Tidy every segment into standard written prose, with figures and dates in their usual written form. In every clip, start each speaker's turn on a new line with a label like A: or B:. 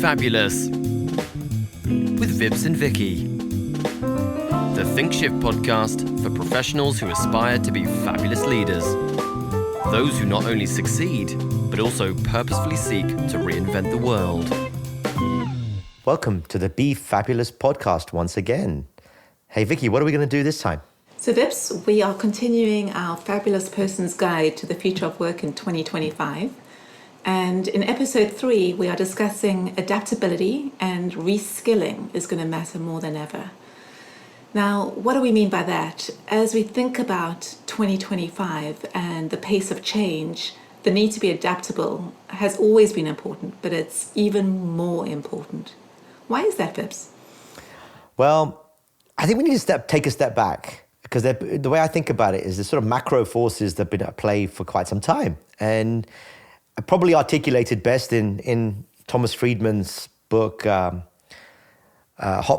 A: Fabulous with Vips and Vicky. The ThinqShift podcast for professionals who aspire to be fabulous leaders. Those who not only succeed, but also purposefully seek to reinvent the world.
B: Welcome to the Be Fabulous podcast once again. Hey Vicky, what are we going to do this time?
C: So Vips, we are continuing our Fabulous Person's Guide to the Future of Work in 2025. And in episode 3, we are discussing adaptability and reskilling is going to matter more than ever. Now, what do we mean by that? As we think about 2025 and the pace of change, the need to be adaptable has always been important, but it's even more important. Why is that, Vips?
B: Well, I think we need to take a step back because the way I think about it is there's sort of macro forces that have been at play for quite some time. And probably articulated best in Thomas Friedman's book, Hot,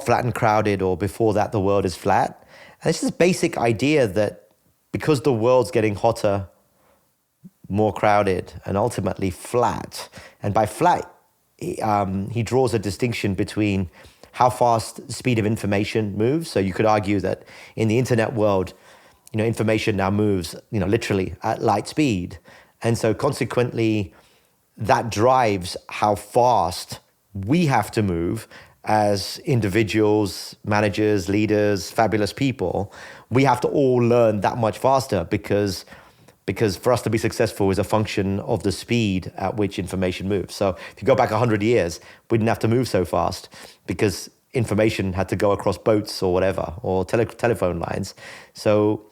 B: Flat and Crowded, or before that, The World is Flat. And it's this basic idea that because the world's getting hotter, more crowded, and ultimately flat, and by flat, he draws a distinction between how fast the speed of information moves. So you could argue that in the internet world, information now moves, literally at light speed. And so consequently, that drives how fast we have to move as individuals, managers, leaders, fabulous people. We have to all learn that much faster because for us to be successful is a function of the speed at which information moves. So if you go back 100 years, we didn't have to move so fast because information had to go across boats or whatever, or telephone lines. So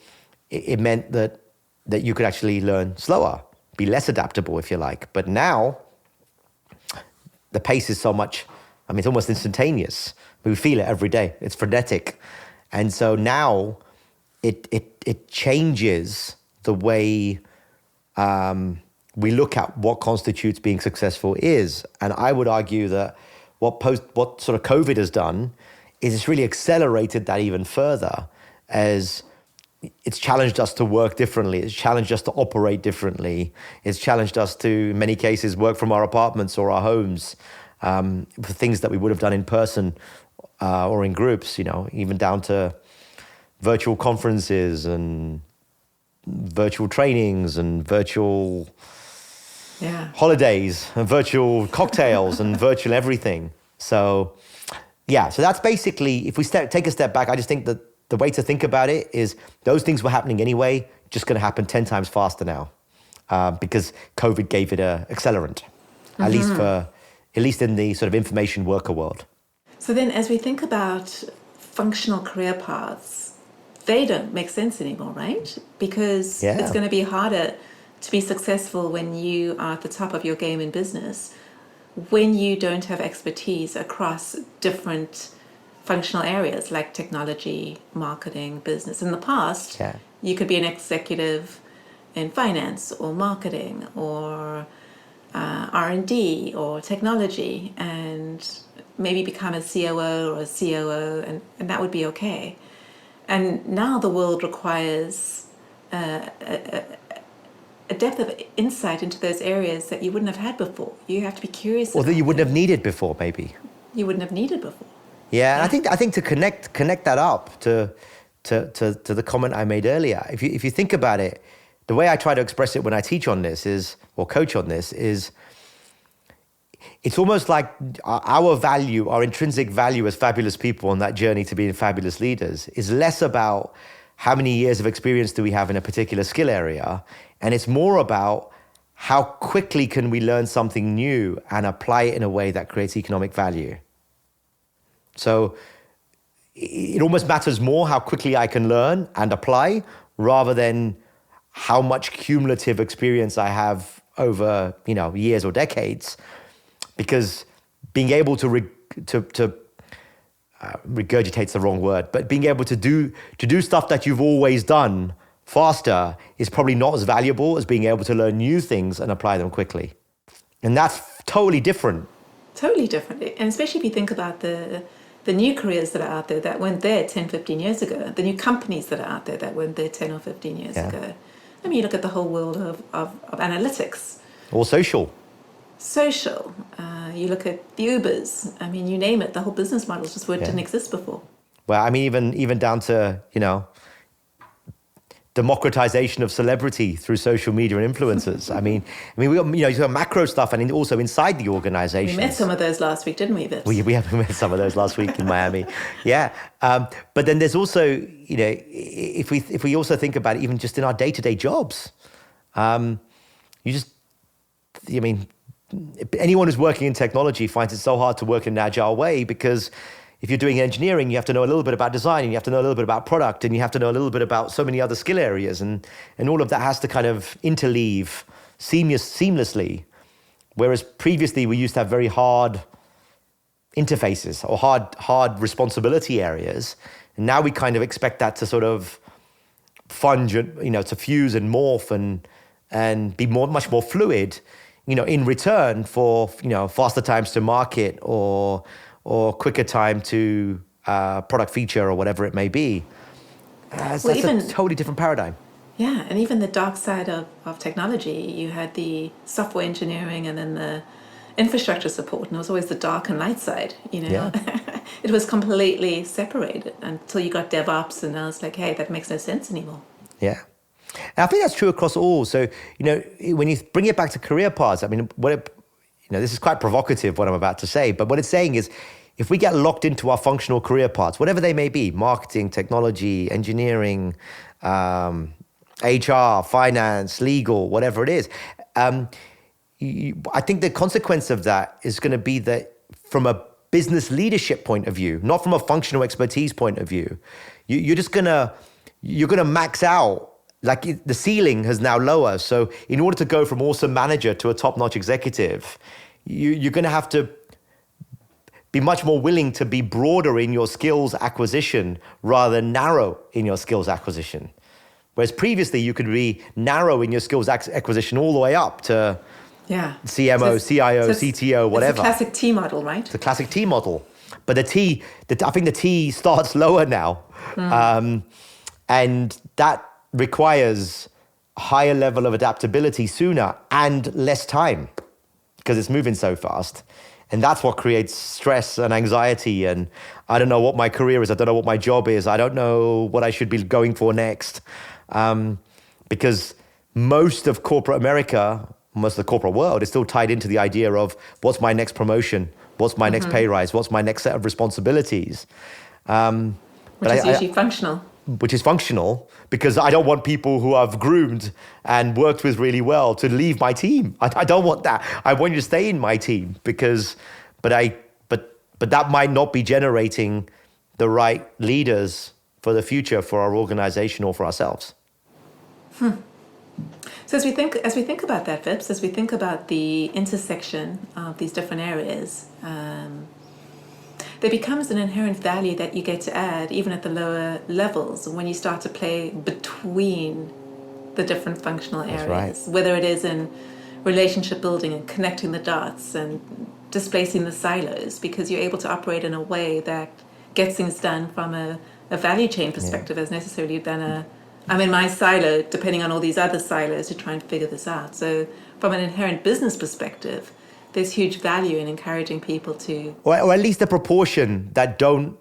B: it meant that you could actually learn slower, be less adaptable, if you like. But now, the pace is so much, it's almost instantaneous. We feel it every day. It's frenetic. And so now, it changes the way we look at what constitutes being successful is. And I would argue that what sort of COVID has done is it's really accelerated that even further, as it's challenged us to work differently. It's challenged us to operate differently. It's challenged us to, in many cases, work from our apartments or our homes for things that we would have done in person or in groups, even down to virtual conferences and virtual trainings and virtual holidays and virtual cocktails and virtual everything. So that's basically, if we take a step back, I just think that the way to think about it is those things were happening anyway, just going to happen 10 times faster now because COVID gave it an accelerant, at least in the sort of information worker world.
C: So then as we think about functional career paths, they don't make sense anymore, right? Because it's going to be harder to be successful when you are at the top of your game in business, when you don't have expertise across different functional areas like technology, marketing, business. In the past, you could be an executive in finance or marketing or R&D or technology and maybe become a COO or a COO, and that would be okay. And now the world requires a depth of insight into those areas that you wouldn't have had before. You have to be curious.
B: Or that you wouldn't have needed before, maybe.
C: You wouldn't have needed before.
B: Yeah, and I think to connect that up to the comment I made earlier, if you think about it, the way I try to express it when I teach on this or coach on this is, it's almost like our value, our intrinsic value as fabulous people on that journey to being fabulous leaders is less about how many years of experience do we have in a particular skill area, and it's more about how quickly can we learn something new and apply it in a way that creates economic value. So it almost matters more how quickly I can learn and apply rather than how much cumulative experience I have over, years or decades, because being able to regurgitate's the wrong word, but being able to do stuff that you've always done faster is probably not as valuable as being able to learn new things and apply them quickly. And that's totally different.
C: Totally different. And especially if you think about the new careers that are out there that weren't there 10, 15 years ago, the new companies that are out there that weren't there 10 or 15 years ago. You look at the whole world of analytics.
B: Or social.
C: social. You look at the Ubers. I mean, you name it. The whole business models just didn't exist before.
B: Well, I mean, even down to, democratization of celebrity through social media and influencers. I mean, we got, you got macro stuff and also inside the organization.
C: We met some of those last week, didn't we, Vips?
B: We have met some of those last week in Miami. Yeah. But then there's also, if we also think about it, even just in our day-to-day jobs, anyone who's working in technology finds it so hard to work in an agile way because if you're doing engineering, you have to know a little bit about design, and you have to know a little bit about product, and you have to know a little bit about so many other skill areas, and all of that has to kind of interleave seamlessly. Whereas previously we used to have very hard interfaces or hard responsibility areas, and now we kind of expect that to sort of funge, to fuse and morph and be much more fluid, in return for faster times to market or quicker time to product feature or whatever it may be. That's a totally different paradigm.
C: Yeah, and even the dark side of technology, you had the software engineering and then the infrastructure support, and it was always the dark and light side, Yeah. It was completely separated until you got DevOps, and I was like, hey, that makes no sense anymore.
B: Yeah. And I think that's true across all. So, when you bring it back to career paths, I mean, this is quite provocative, what I'm about to say, but what it's saying is, if we get locked into our functional career paths, whatever they may be, marketing, technology, engineering, HR, finance, legal, whatever it is, I think the consequence of that is going to be that from a business leadership point of view, not from a functional expertise point of view, you're going to max out. Like the ceiling has now lower. So in order to go from awesome manager to a top-notch executive, you're going to have to be much more willing to be broader in your skills acquisition rather than narrow in your skills acquisition. Whereas previously you could be narrow in your skills acquisition all the way up to CMO, CIO, CTO, whatever.
C: It's the classic T model, right?
B: It's the classic T model. But I think the T starts lower now. And that requires a higher level of adaptability sooner and less time because it's moving so fast. And that's what creates stress and anxiety. And I don't know what my career is. I don't know what my job is. I don't know what I should be going for next. Because most of corporate America, most of the corporate world is still tied into the idea of what's my next promotion? What's my next pay rise? What's my next set of responsibilities?
C: Which is usually functional.
B: Which is functional, because I don't want people who I've groomed and worked with really well to leave my team. I don't want that. I want you to stay in my team but that might not be generating the right leaders for the future for our organization or for ourselves.
C: So as we think about that, Vips, as we think about the intersection of these different areas, there becomes an inherent value that you get to add even at the lower levels when you start to play between the different functional areas.
B: That's right.
C: Whether it is in relationship building and connecting the dots and displacing the silos, because you're able to operate in a way that gets things done from a value chain perspective as necessarily than I'm in my silo depending on all these other silos to try and figure this out. So from an inherent business perspective, there's huge value in encouraging people to...
B: Or at least a proportion that don't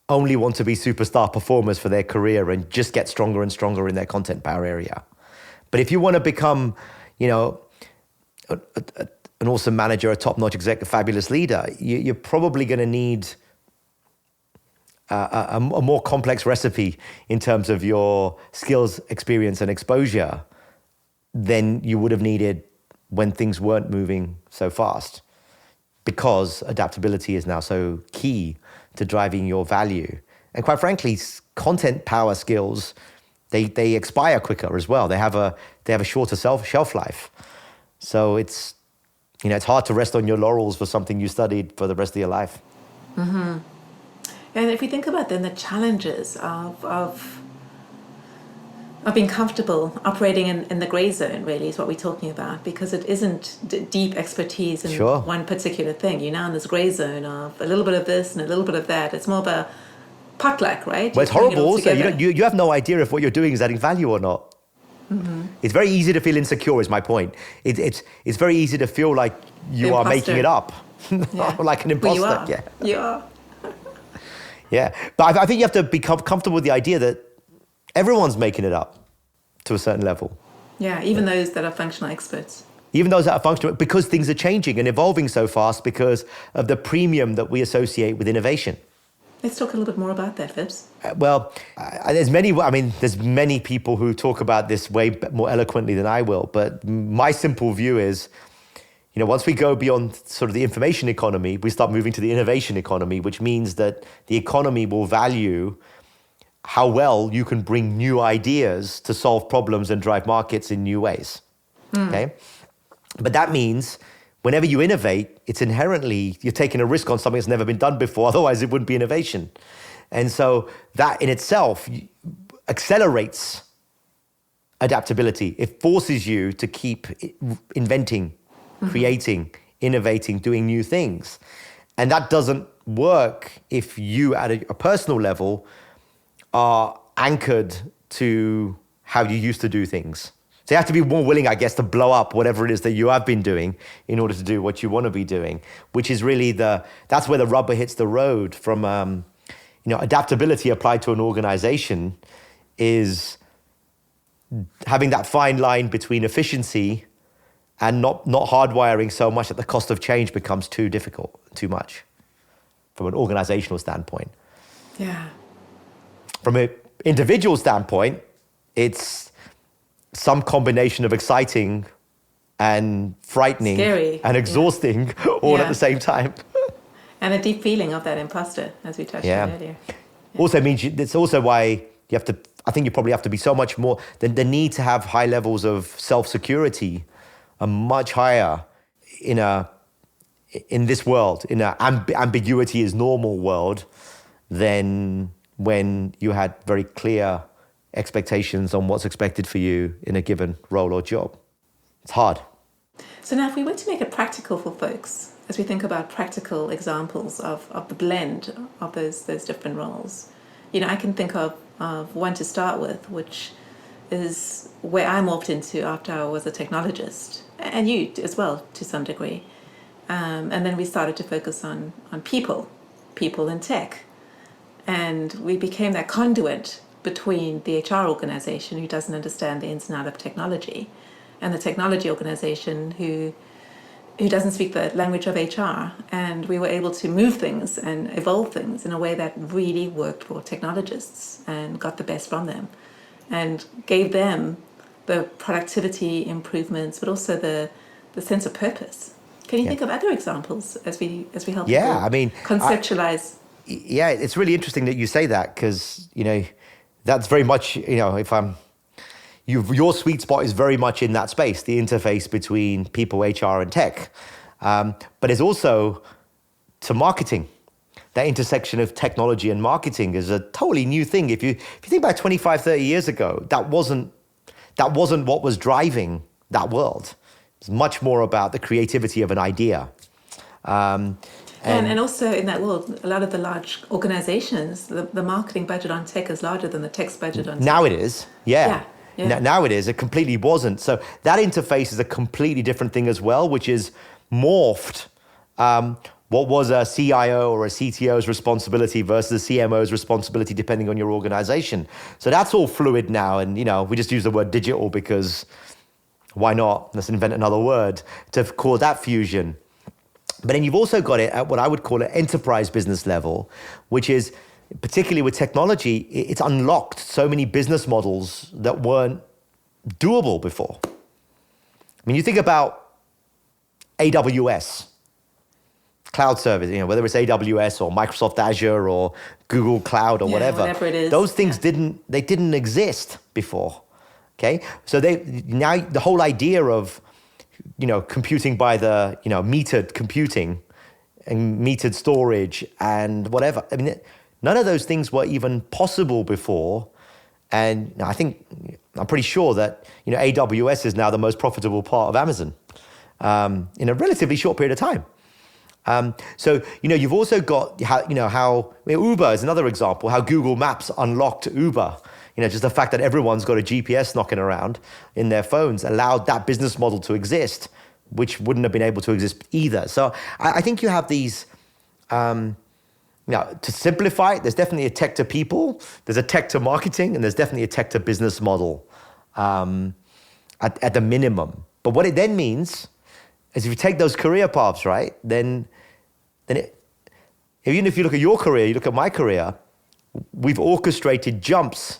B: only want to be superstar performers for their career and just get stronger and stronger in their content power area. But if you want to become, an awesome manager, a top-notch exec, a fabulous leader, you're probably going to need a more complex recipe in terms of your skills, experience, and exposure than you would have needed when things weren't moving so fast, because adaptability is now so key to driving your value. And quite frankly, content power skills, they expire quicker as well. They have a shorter shelf life. So it's hard to rest on your laurels for something you studied for the rest of your life.
C: Mm-hmm. And if we think about then the challenges of being comfortable operating in the gray zone, really, is what we're talking about, because it isn't deep expertise in one particular thing. You're now in this gray zone of a little bit of this and a little bit of that. It's more of a potluck, right?
B: Well, it's horrible also. You have no idea if what you're doing is adding value or not. It's very easy to feel insecure, is my point. It's very easy to feel like you are making it up. Like an imposter.
C: Well, you are. You are.
B: Yeah. But I think you have to become comfortable with the idea that everyone's making it up to a certain level.
C: Yeah, even those that are functional experts.
B: Even those that are functional, because things are changing and evolving so fast because of the premium that we associate with innovation.
C: Let's talk a little bit more about that, Phipps.
B: There's many people who talk about this way more eloquently than I will. But my simple view is, once we go beyond sort of the information economy, we start moving to the innovation economy, which means that the economy will value how well you can bring new ideas to solve problems and drive markets in new ways. Okay? But that means whenever you innovate, it's inherently, you're taking a risk on something that's never been done before. Otherwise, it wouldn't be innovation. And so that in itself accelerates adaptability. It forces you to keep inventing, creating, innovating, doing new things. And that doesn't work if you, at a personal level, are anchored to how you used to do things. So you have to be more willing, I guess, to blow up whatever it is that you have been doing in order to do what you want to be doing, which is really that's where the rubber hits the road from, adaptability applied to an organization is having that fine line between efficiency and not hardwiring so much that the cost of change becomes too difficult, too much from an organizational standpoint.
C: Yeah.
B: From an individual standpoint, it's some combination of exciting and frightening, scary, and exhausting all at the same time.
C: And a deep feeling of that imposter, as we touched on earlier. Yeah.
B: Also means it's also why you have to, I think you probably have to be so much more, the need to have high levels of self-security are much higher in this world, in an ambiguity is normal world, than when you had very clear expectations on what's expected for you in a given role or job. It's hard.
C: So now if we were to make it practical for folks, as we think about practical examples of the blend of those different roles, I can think of one to start with, which is where I morphed into after I was a technologist, and you as well to some degree. And then we started to focus on people in tech. And we became that conduit between the HR organization, who doesn't understand the ins and outs of technology, and the technology organization who doesn't speak the language of HR. And we were able to move things and evolve things in a way that really worked for technologists and got the best from them and gave them the productivity improvements, but also the sense of purpose. Can you think of other examples as we help people conceptualize?
B: It's really interesting that you say that, because, that's very much, your sweet spot is very much in that space, the interface between people, HR, and tech. But it's also to marketing. That intersection of technology and marketing is a totally new thing. If you think about 25, 30 years ago, that wasn't what was driving that world. It's much more about the creativity of an idea.
C: And also in that world, a lot of the large organizations, the marketing budget on tech is larger than the tech's budget on tech.
B: Now it is, yeah. Now it is. It completely wasn't. So that interface is a completely different thing as well, which is morphed what was a CIO or a CTO's responsibility versus a CMO's responsibility, depending on your organization. So that's all fluid now. And, we just use the word digital because why not? Let's invent another word to call that fusion. But then you've also got it at what I would call an enterprise business level, which is, particularly with technology, it's unlocked so many business models that weren't doable before. I mean, you think about AWS, cloud service, whether it's AWS or Microsoft Azure or Google Cloud or whatever
C: it is.
B: Those things didn't exist before. Okay, so now the whole idea of computing by the metered computing and metered storage and whatever. I mean, none of those things were even possible before. And I'm pretty sure that AWS is now the most profitable part of Amazon in a relatively short period of time. So, you've also got Uber is another example, how Google Maps unlocked Uber. Just the fact that everyone's got a GPS knocking around in their phones allowed that business model to exist, which wouldn't have been able to exist either. So I think you have these, to simplify it, there's definitely a tech to people, there's a tech to marketing, and there's definitely a tech to business model at the minimum. But what it then means is if you take those career paths, right, then even if you look at your career, you look at my career, we've orchestrated jumps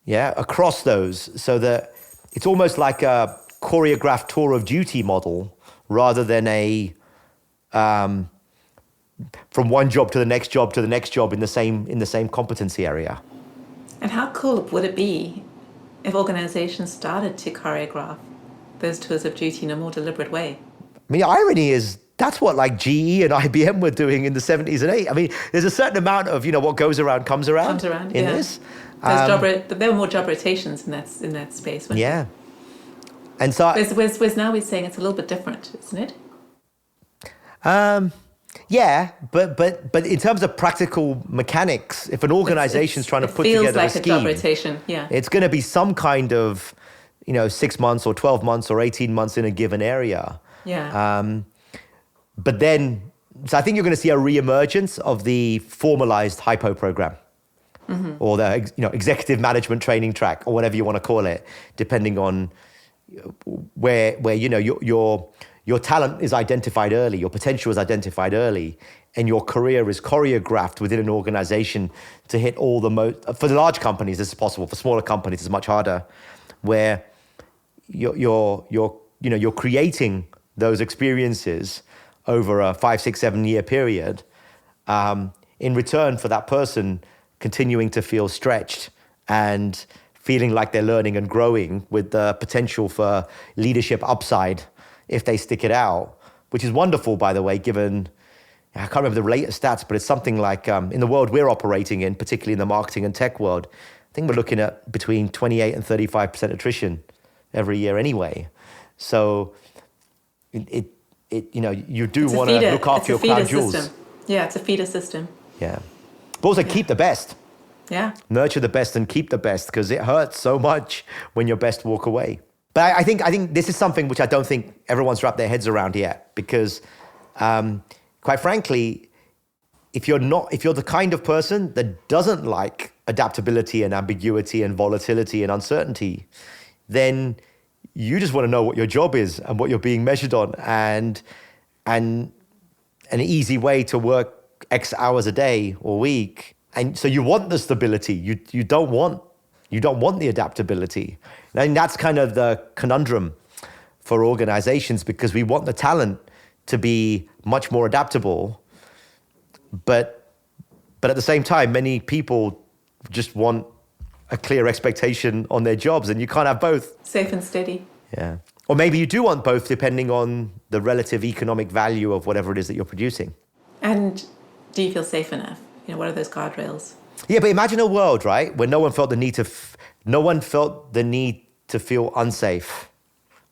B: across those so that it's almost like a choreographed tour of duty model rather than a from one job to the next job to the next job in the same competency area.
C: And how cool would it be if organizations started to choreograph those tours of duty in a more deliberate way?
B: I mean, the irony is that's what like GE and IBM were doing in the 70s and 80s. I mean, there's a certain amount of, what goes around comes around in this.
C: There were more job rotations in that space.
B: Yeah. And so...
C: Whereas now we're saying it's a little bit different, isn't it?
B: Yeah, but in terms of practical mechanics, if an organization's trying to put together a scheme... It feels like a
C: job rotation, yeah.
B: It's going to be some kind of, 6 months or 12 months or 18 months in a given area.
C: Yeah.
B: But then, so I think you're going to see a reemergence of the formalized hypo program, or the executive management training track, or whatever you want to call it, depending on where your talent is identified early, your potential is identified early, and your career is choreographed within an organization to hit all the for the large companies, this is possible. For smaller companies, it's much harder, where you're creating those experiences over a 5, 6, 7 year period, in return for that person continuing to feel stretched and feeling like they're learning and growing with the potential for leadership upside if they stick it out, which is wonderful, by the way, given, I can't remember the latest stats, but it's something like in the world we're operating in, particularly in the marketing and tech world, I think we're looking at between 28 and 35% attrition every year anyway. So you do want to look after your crown jewels.
C: System. Yeah, it's a feeder system.
B: Yeah. But also keep the best.
C: Yeah.
B: Nurture the best and keep the best, because it hurts so much when your best walk away. But I think this is something which I don't think everyone's wrapped their heads around yet, because quite frankly, if you're the kind of person that doesn't like adaptability and ambiguity and volatility and uncertainty, then you just want to know what your job is and what you're being measured on, and an easy way to work X hours a day or week. And so you want the stability. You don't want the adaptability. And that's kind of the conundrum for organizations, because we want the talent to be much more adaptable, but at the same time, many people just want a clear expectation on their jobs, and you can't have both.
C: Safe and steady.
B: Yeah. Or maybe you do want both, depending on the relative economic value of whatever it is that you're producing.
C: And do you feel safe enough? What are those guardrails?
B: Yeah, but imagine a world, right, where no one felt the need to feel unsafe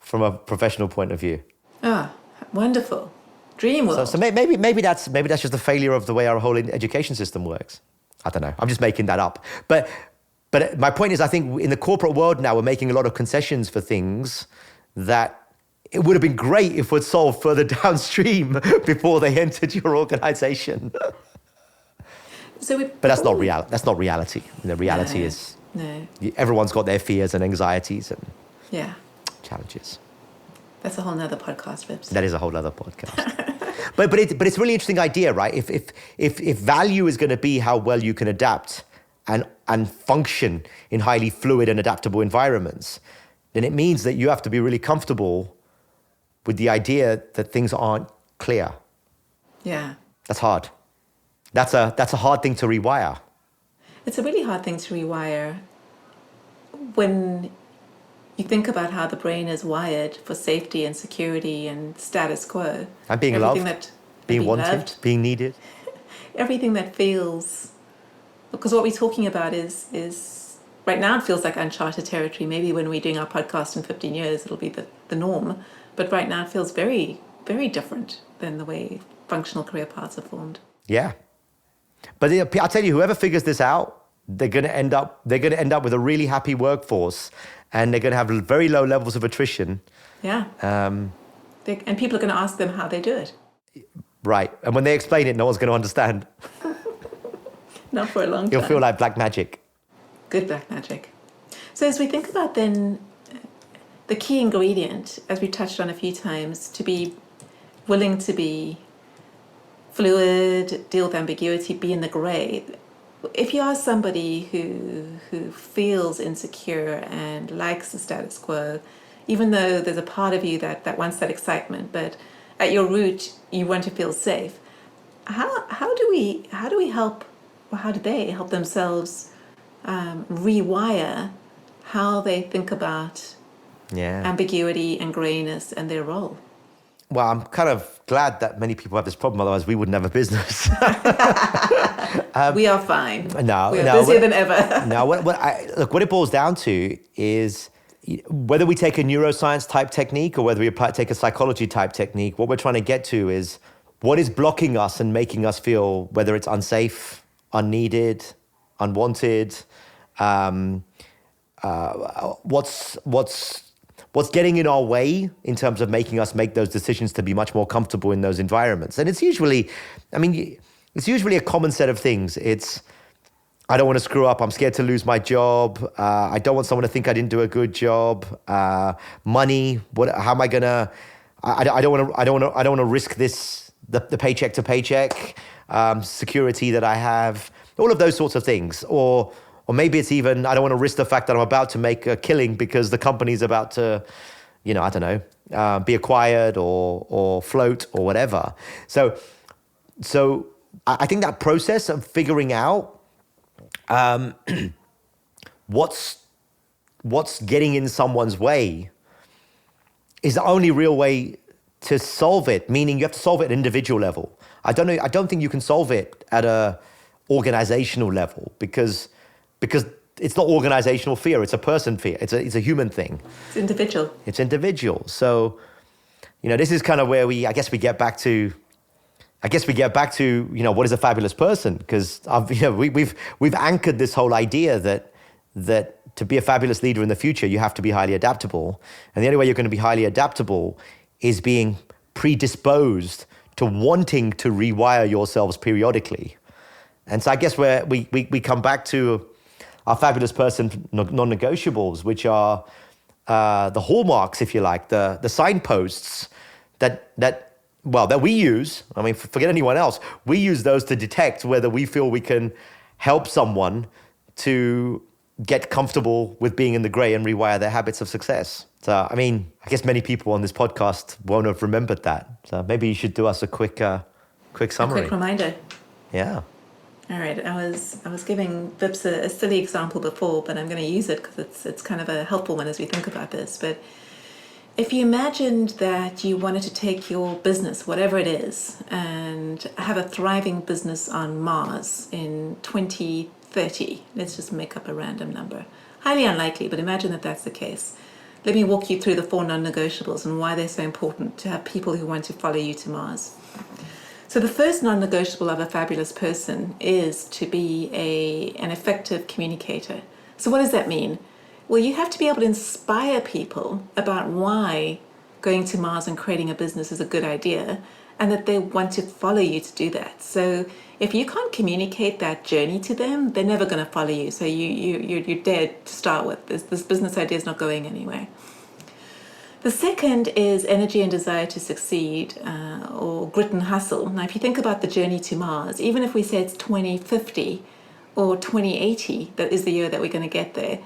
B: from a professional point of view.
C: Ah, wonderful. Dream world.
B: So maybe that's just a failure of the way our whole education system works. I don't know. I'm just making that up. But my point is, I think in the corporate world now, we're making a lot of concessions for things that it would have been great if we'd solved further downstream before they entered your organization. But that's not reality. That's not reality. The reality is everyone's got their fears and anxieties and challenges.
C: That's a whole nother podcast, Vips.
B: That is a whole other podcast. but it's a really interesting idea, right? If value is going to be how well you can adapt and function in highly fluid and adaptable environments, then it means that you have to be really comfortable with the idea that things aren't clear.
C: Yeah.
B: That's hard. That's a hard thing to rewire.
C: It's a really hard thing to rewire when you think about how the brain is wired for safety and security and status quo.
B: And being loved, being wanted, being needed.
C: Everything that feels... Because what we're talking about is right now it feels like uncharted territory. Maybe when we're doing our podcast in 15 years, it'll be the norm. But right now it feels very very different than the way functional career paths are formed.
B: Yeah. But I'll tell you, whoever figures this out, they're going to end up with a really happy workforce, and they're going to have very low levels of attrition.
C: Yeah. And people are going to ask them how they do it.
B: Right. And when they explain it, no one's going to understand.
C: Not for a long time.
B: It'll feel like black magic.
C: Good black magic. So as we think about then the key ingredient, as we touched on a few times, to be willing to be fluid, deal with ambiguity, be in the gray. If you are somebody who feels insecure and likes the status quo, even though there's a part of you that wants that excitement, but at your root you want to feel safe, how do we help, or how do they help themselves rewire how they think about ambiguity and grayness and their role?
B: Well, I'm kind of glad that many people have this problem, otherwise we wouldn't have a business.
C: We are fine.
B: No,
C: we are busier than ever.
B: No, what it boils down to is whether we take a neuroscience type technique or whether we take a psychology type technique, what we're trying to get to is what is blocking us and making us feel, whether it's unsafe, unneeded, unwanted, what's getting in our way in terms of making us make those decisions to be much more comfortable in those environments. And it's usually a common set of things. It's, I don't want to screw up. I'm scared to lose my job. I don't want someone to think I didn't do a good job. Money. How am I gonna? I don't want to risk this. The paycheck to paycheck security that I have. All of those sorts of things. Or maybe it's even, I don't want to risk the fact that I'm about to make a killing because the company's about to, be acquired or float or whatever. So I think that process of figuring out what's getting in someone's way is the only real way to solve it, meaning you have to solve it at an individual level. I don't think you can solve it at a organizational level because it's not organizational fear, it's a person fear. It's a human thing. It's individual. So, this is kind of where we get back to, what is a fabulous person? Because we've anchored this whole idea that to be a fabulous leader in the future, you have to be highly adaptable. And the only way you're going to be highly adaptable is being predisposed to wanting to rewire yourselves periodically. And so I guess we come back to our fabulous person non-negotiables, which are the hallmarks, if you like, the signposts that we use. I mean, forget anyone else. We use those to detect whether we feel we can help someone to get comfortable with being in the gray and rewire their habits of success. So, I mean, I guess many people on this podcast won't have remembered that. So maybe you should do us a quick summary.
C: A quick reminder.
B: Yeah.
C: All right. I was giving Vips a silly example before, but I'm going to use it because it's kind of a helpful one as we think about this. But if you imagined that you wanted to take your business, whatever it is, and have a thriving business on Mars in 2030, let's just make up a random number. Highly unlikely, but imagine that that's the case. Let me walk you through the 4 non-negotiables and why they're so important to have people who want to follow you to Mars. So the first non-negotiable of a fabulous person is to be an effective communicator. So what does that mean? Well, you have to be able to inspire people about why going to Mars and creating a business is a good idea, and that they want to follow you to do that. So if you can't communicate that journey to them, they're never going to follow you. So you're dead to start with. This business idea is not going anywhere. The second is energy and desire to succeed, or grit and hustle. Now, if you think about the journey to Mars, even if we say it's 2050 or 2080, that is the year that we're going to get there,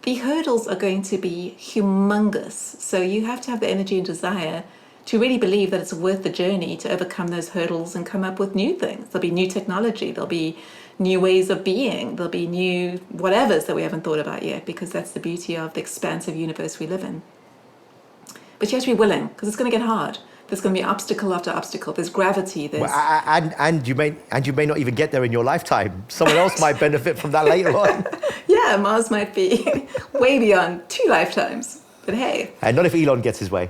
C: the hurdles are going to be humongous. So you have to have the energy and desire to really believe that it's worth the journey to overcome those hurdles and come up with new things. There'll be new technology, there'll be new ways of being, there'll be new whatevers that we haven't thought about yet, because that's the beauty of the expansive universe we live in. But you have to be willing, because it's going to get hard. There's going to be obstacle after obstacle. There's gravity. There's
B: and you may not even get there in your lifetime. Someone else might benefit from that later on.
C: Yeah, Mars might be way beyond 2 lifetimes. But hey.
B: And not if Elon gets his way.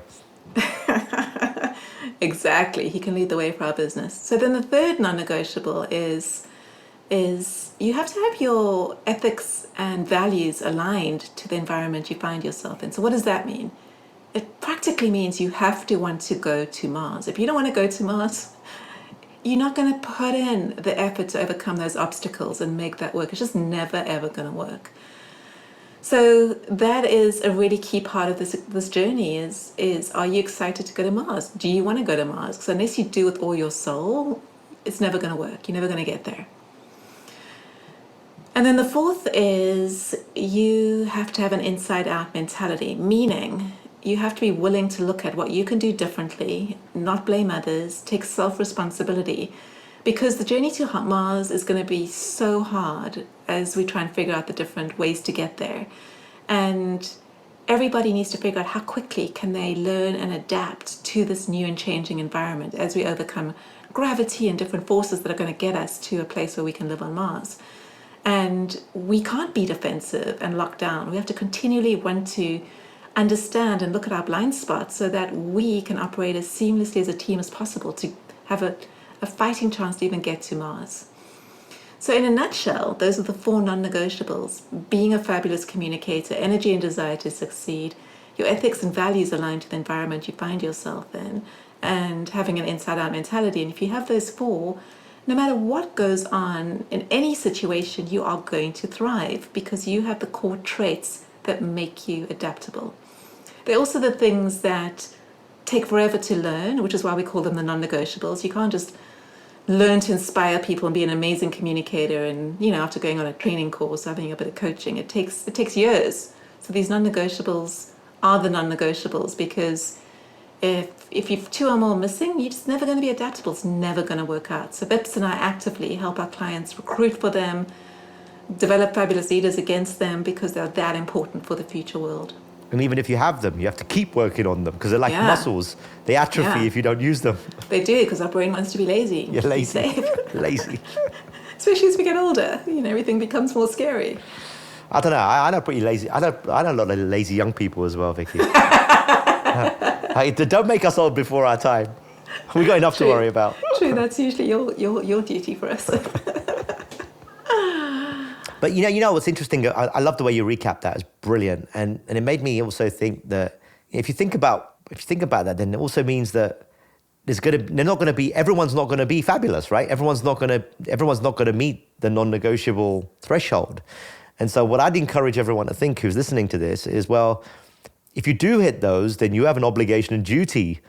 C: Exactly. He can lead the way for our business. So then the third non-negotiable is you have to have your ethics and values aligned to the environment you find yourself in. So what does that mean? It practically means you have to want to go to Mars. If you don't want to go to Mars, you're not going to put in the effort to overcome those obstacles and make that work. It's just never, ever going to work. So that is a really key part of this journey is are you excited to go to Mars? Do you want to go to Mars? Because unless you do with all your soul, it's never going to work. You're never going to get there. And then the fourth is you have to have an inside-out mentality, meaning you have to be willing to look at what you can do differently, not blame others, take self-responsibility, because the journey to Mars is going to be so hard as we try and figure out the different ways to get there. And everybody needs to figure out how quickly can they learn and adapt to this new and changing environment as we overcome gravity and different forces that are going to get us to a place where we can live on Mars. And we can't be defensive and locked down. We have to continually want to understand and look at our blind spots so that we can operate as seamlessly as a team as possible to have a fighting chance to even get to Mars. So in a nutshell, those are the four non-negotiables: being a fabulous communicator, energy and desire to succeed, your ethics and values aligned to the environment you find yourself in, and having an inside-out mentality. And if you have those four, no matter what goes on in any situation, you are going to thrive because you have the core traits that make you adaptable. They're also the things that take forever to learn, which is why we call them the non-negotiables. You can't just learn to inspire people and be an amazing communicator and, after going on a training course, having a bit of coaching. It takes years. So these non-negotiables are the non-negotiables because if you've two or more missing, you're just never going to be adaptable. It's never going to work out. So Vips and I actively help our clients recruit for them, develop fabulous leaders against them because they're that important for the future world.
B: And even if you have them, you have to keep working on them because they're like muscles. They atrophy if you don't use them.
C: They do, because our brain wants to be lazy.
B: You're lazy. Lazy.
C: Especially as we get older, everything becomes more scary.
B: I don't know. I know pretty lazy. I know a lot of lazy young people as well, Vicky. Don't make us old before our time. We got enough to worry about.
C: True, that's usually your duty for us.
B: But what's interesting? I love the way you recap that. It's brilliant, and it made me also think that if you think about that, then it also means that everyone's not going to be fabulous, right? Everyone's not going to meet the non-negotiable threshold. And so what I'd encourage everyone to think who's listening to this is, well, if you do hit those, then you have an obligation and duty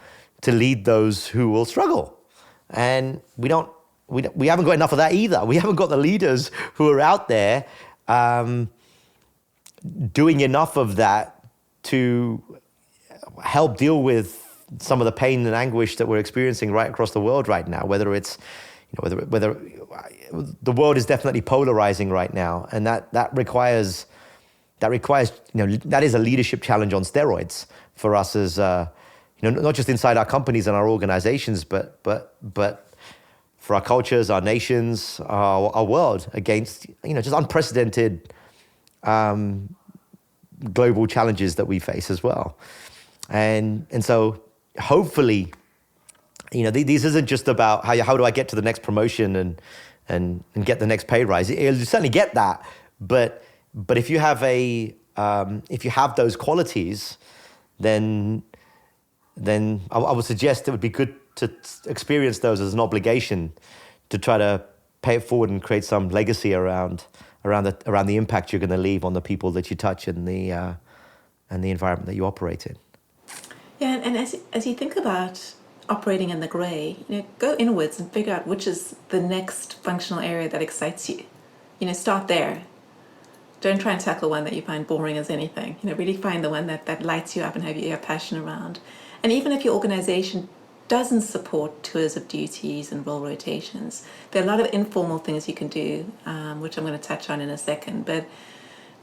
B: to lead those who will struggle. And we haven't got enough of that either. We haven't got the leaders who are out there doing enough of that to help deal with some of the pain and anguish that we're experiencing right across the world right now. Whether it's, whether the world is definitely polarizing right now, and that requires, that is a leadership challenge on steroids for us as, not just inside our companies and our organizations, but for our cultures, our nations, our world against, just unprecedented global challenges that we face as well. And so hopefully, these isn't just about how do I get to the next promotion and get the next pay rise. You'll certainly get that, but if you have if you have those qualities, then I would suggest it would be good to experience those as an obligation to try to pay it forward and create some legacy around the impact you're going to leave on the people that you touch and the environment that you operate in.
C: Yeah, and as you think about operating in the grey, go inwards and figure out which is the next functional area that excites you. Start there. Don't try and tackle one that you find boring as anything. Really find the one that lights you up and have you have passion around. And even if your organization doesn't support tours of duties and role rotations, there are a lot of informal things you can do, which I'm going to touch on in a second. But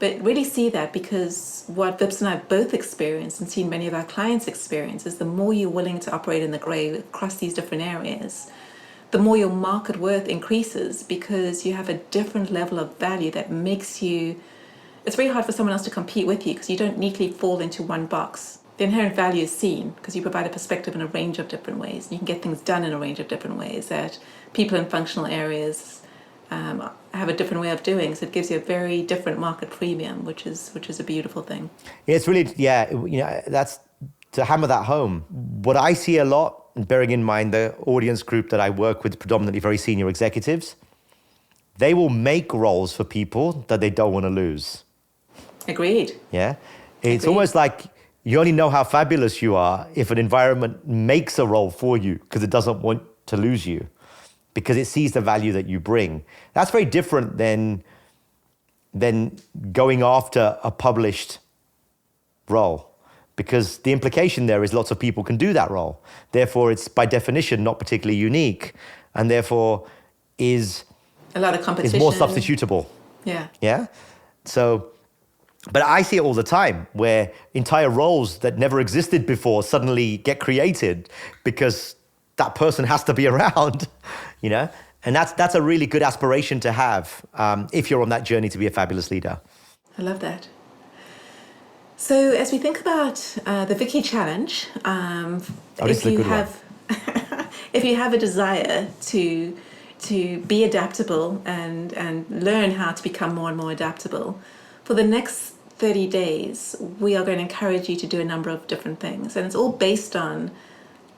C: really see that, because what Vips and I have both experienced and seen many of our clients experience is the more you're willing to operate in the grey across these different areas, the more your market worth increases, because you have a different level of value that makes you, it's very hard for someone else to compete with you because you don't neatly fall into one box. the inherent value is seen because you provide a perspective in a range of different ways. You can get things done in a range of different ways that people in functional areas have a different way of doing. So it gives you a very different market premium, which is a beautiful thing.
B: It's really, that's to hammer that home. What I see a lot, bearing in mind the audience group that I work with, predominantly very senior executives, they will make roles for people that they don't want to lose.
C: Agreed.
B: Yeah. It's almost like you only know how fabulous you are if an environment makes a role for you because it doesn't want to lose you, because it sees the value that you bring. That's very different than going after a published role, because the implication there is lots of people can do that role. Therefore, it's by definition not particularly unique, and therefore is
C: a lot of competition.
B: Is more substitutable.
C: Yeah.
B: Yeah. So, but I see it all the time where entire roles that never existed before suddenly get created because that person has to be around, and that's a really good aspiration to have if you're on that journey to be a fabulous leader.
C: I love that. So as we think about the Vicky Challenge, if you have a desire to be adaptable and learn how to become more and more adaptable, for the next 30 days, we are going to encourage you to do a number of different things. And it's all based on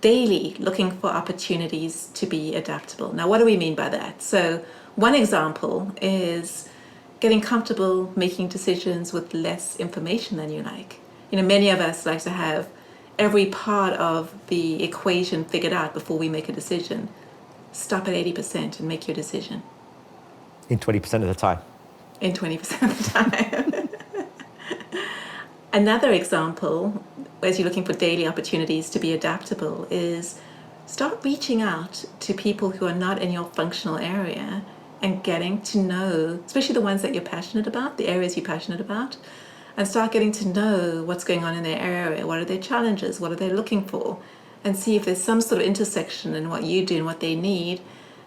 C: daily looking for opportunities to be adaptable. Now, what do we mean by that? So one example is getting comfortable making decisions with less information than you like. Many of us like to have every part of the equation figured out before we make a decision. Stop at 80% and make your decision.
B: In 20% of the time.
C: In 20% of the time. Another example, as you're looking for daily opportunities to be adaptable, is start reaching out to people who are not in your functional area and getting to know, especially the ones that you're passionate about, the areas you're passionate about, and start getting to know what's going on in their area. What are their challenges? What are they looking for? And see if there's some sort of intersection in what you do and what they need,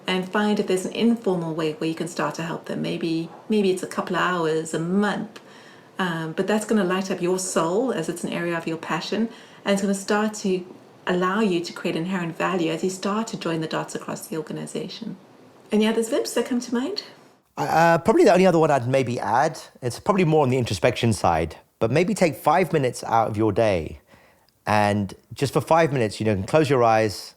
C: and find if there's an informal way where you can start to help them. Maybe it's a couple of hours, a month, but that's going to light up your soul as it's an area of your passion, and it's going to start to allow you to create inherent value as you start to join the dots across the organization. Any others, Vips, that come to mind?
B: Probably the only other one I'd maybe add, it's probably more on the introspection side, but maybe take 5 minutes out of your day, and just for 5 minutes, close your eyes,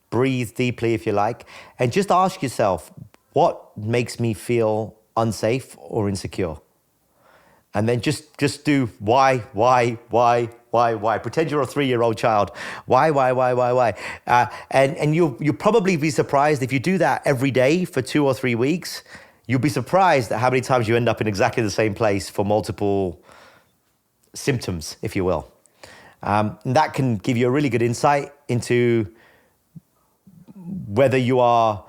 B: breathe deeply if you like, and just ask yourself, what makes me feel unsafe or insecure? And then just do why? Pretend you're a 3-year-old child. Why? And you'll probably be surprised if you do that every day for 2 or 3 weeks. You'll be surprised at how many times you end up in exactly the same place for multiple symptoms, if you will. And that can give you a really good insight into whether you are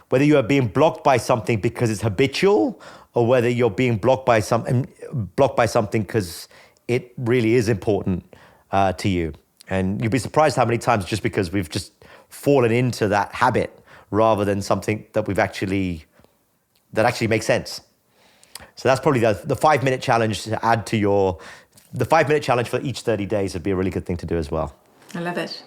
B: being blocked by something because it's habitual, or whether you're being blocked by something because it really is important to you. And you'll be surprised how many times just because we've just fallen into that habit rather than something that that actually makes sense. So that's probably the 5-minute challenge to add to the 5-minute challenge for each 30 days would be a really good thing to do as well.
C: I love it.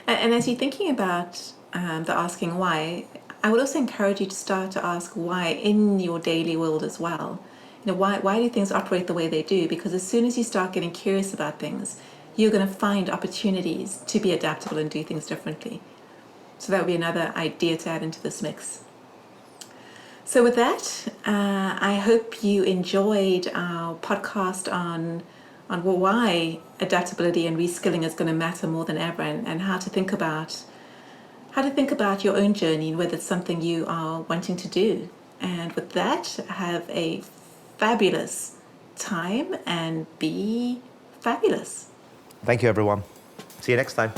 C: And as you're thinking about the asking why, I would also encourage you to start to ask why in your daily world as well. Why do things operate the way they do? Because as soon as you start getting curious about things, you're going to find opportunities to be adaptable and do things differently. So that would be another idea to add into this mix. So with that, I hope you enjoyed our podcast on why adaptability and reskilling is going to matter more than ever, and how to think about your own journey and whether it's something you are wanting to do. And with that, have a fabulous time and be fabulous.
B: Thank you, everyone. See you next time.